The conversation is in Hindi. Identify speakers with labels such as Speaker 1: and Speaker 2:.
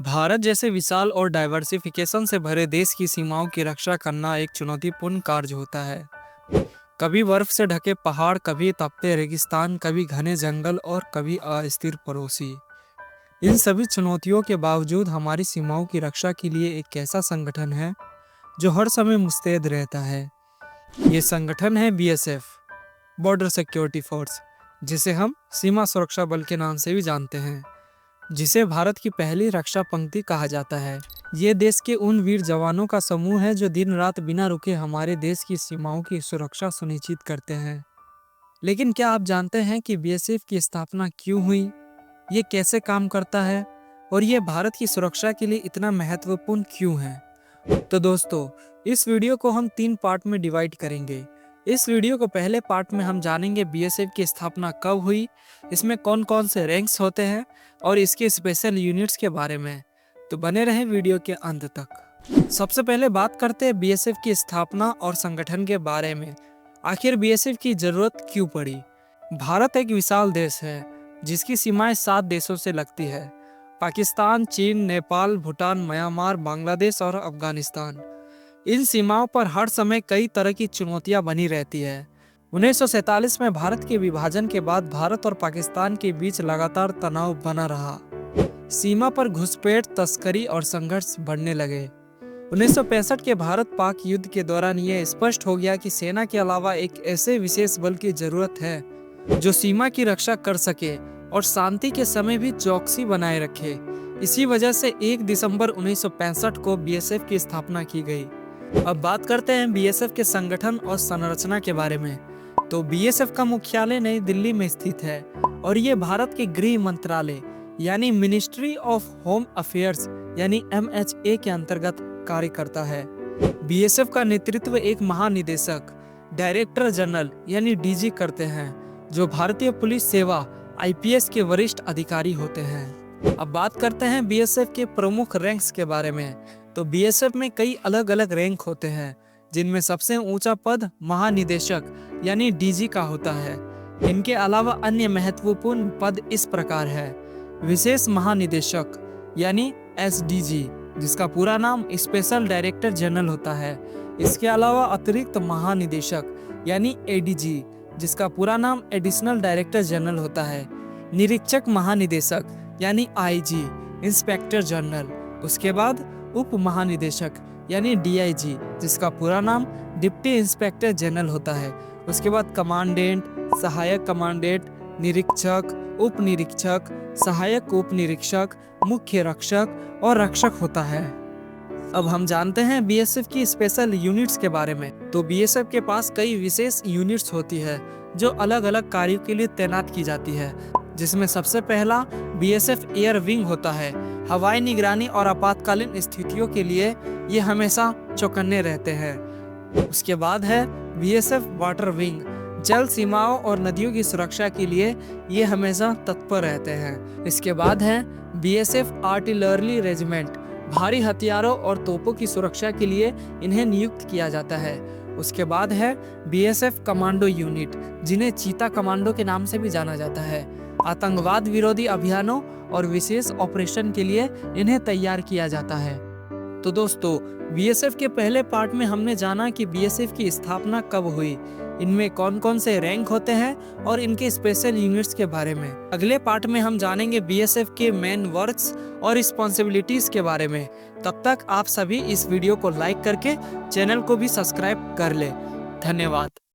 Speaker 1: भारत जैसे विशाल और डाइवर्सिफिकेशन से भरे देश की सीमाओं की रक्षा करना एक चुनौतीपूर्ण कार्य होता है। कभी बर्फ से ढके पहाड़, कभी तपते रेगिस्तान, कभी घने जंगल और कभी अस्थिर पड़ोसी। इन सभी चुनौतियों के बावजूद हमारी सीमाओं की रक्षा के लिए एक ऐसा संगठन है जो हर समय मुस्तैद रहता है। ये संगठन है बीएसएफ, बॉर्डर सिक्योरिटी फोर्स, जिसे हम सीमा सुरक्षा बल के नाम से भी जानते हैं, जिसे भारत की पहली रक्षा पंक्ति कहा जाता है। ये देश के उन वीर जवानों का समूह है जो दिन रात बिना रुके हमारे देश की सीमाओं की सुरक्षा सुनिश्चित करते हैं। लेकिन क्या आप जानते हैं कि बीएसएफ की स्थापना क्यों हुई, ये कैसे काम करता है और ये भारत की सुरक्षा के लिए इतना महत्वपूर्ण क्यों है? तो दोस्तों, इस वीडियो को हम 3 पार्ट में डिवाइड करेंगे। इस वीडियो को पहले पार्ट में हम जानेंगे बीएसएफ की स्थापना कब हुई, इसमें कौन कौन से रैंक्स होते हैं और इसके स्पेशल यूनिट्स के बारे में। तो बने रहें वीडियो के अंत तक। सबसे पहले बात करते हैं बीएसएफ की स्थापना और संगठन के बारे में। आखिर बीएसएफ की जरूरत क्यों पड़ी? भारत एक विशाल देश है जिसकी सीमाएं 7 देशों से लगती है: पाकिस्तान, चीन, नेपाल, भूटान, म्यांमार, बांग्लादेश और अफगानिस्तान। इन सीमाओं पर हर समय कई तरह की चुनौतियां बनी रहती है। 1947 में भारत के विभाजन के बाद भारत और पाकिस्तान के बीच लगातार तनाव बना रहा। सीमा पर घुसपैठ, तस्करी और संघर्ष बढ़ने लगे। 1965 के भारत पाक युद्ध के दौरान यह स्पष्ट हो गया कि सेना के अलावा एक ऐसे विशेष बल की जरूरत है जो सीमा की रक्षा कर सके और शांति के समय भी चौकसी बनाए रखे। इसी वजह से 1 दिसंबर 1965 को बीएसएफ की स्थापना की गई। अब बात करते हैं बीएसएफ के संगठन और संरचना के बारे में। तो बीएसएफ का मुख्यालय नई दिल्ली में स्थित है और ये भारत के गृह मंत्रालय यानी मिनिस्ट्री ऑफ होम अफेयर्स यानी MHA के अंतर्गत कार्य करता है। बीएसएफ का नेतृत्व एक महानिदेशक, डायरेक्टर जनरल यानी डीजी करते हैं, जो भारतीय पुलिस सेवा IPS के वरिष्ठ अधिकारी होते हैं। अब बात करते हैं बीएसएफ के प्रमुख रैंक्स के बारे में। तो बीएसएफ में कई अलग अलग रैंक होते हैं, जिनमें सबसे ऊंचा पद महानिदेशक यानी डीजी का होता है। इनके अलावा अन्य महत्वपूर्ण पद इस प्रकार है: विशेष महानिदेशक यानी SDG, जिसका पूरा नाम स्पेशल डायरेक्टर जनरल होता है। इसके अलावा अतिरिक्त महानिदेशक यानी ADG, जिसका पूरा नाम एडिशनल डायरेक्टर जनरल होता है। निरीक्षक महानिदेशक यानी IG, इंस्पेक्टर जनरल। उसके बाद उप महानिदेशक यानी DIG, जिसका पूरा नाम डिप्टी इंस्पेक्टर जनरल होता है। उसके बाद कमांडेंट, सहायक कमांडेंट, निरीक्षक, उप निरीक्षक, सहायक उप निरीक्षक, मुख्य रक्षक और रक्षक होता है। अब हम जानते हैं बीएसएफ की स्पेशल यूनिट्स के बारे में। तो बीएसएफ के पास कई विशेष यूनिट्स होती है जो अलग अलग कार्यों के लिए तैनात की जाती है, जिसमें सबसे पहला बीएसएफ एयर विंग होता है। हवाई निगरानी और आपातकालीन स्थितियों के लिए ये हमेशा चौकन्ने रहते हैं। उसके बाद है बीएसएफ वाटर विंग, जल सीमाओं और नदियों की सुरक्षा के लिए ये हमेशा तत्पर रहते हैं। इसके बाद है बीएसएफ आर्टिलरी रेजिमेंट, भारी हथियारों और तोपों की सुरक्षा के लिए इन्हें नियुक्त किया जाता है। उसके बाद है बीएसएफ कमांडो यूनिट, जिन्हें चीता कमांडो के नाम से भी जाना जाता है। आतंकवाद विरोधी अभियानों और विशेष ऑपरेशन के लिए इन्हें तैयार किया जाता है। तो दोस्तों, बीएसएफ के पहले पार्ट में हमने जाना कि बीएसएफ की स्थापना कब हुई, इनमें कौन कौन से रैंक होते हैं और इनके स्पेशल यूनिट्स के बारे में। अगले पार्ट में हम जानेंगे बीएसएफ के मेन वर्क्स और रिस्पॉन्सिबिलिटीज के बारे में। तब तक आप सभी इस वीडियो को लाइक करके चैनल को भी सब्सक्राइब कर ले। धन्यवाद।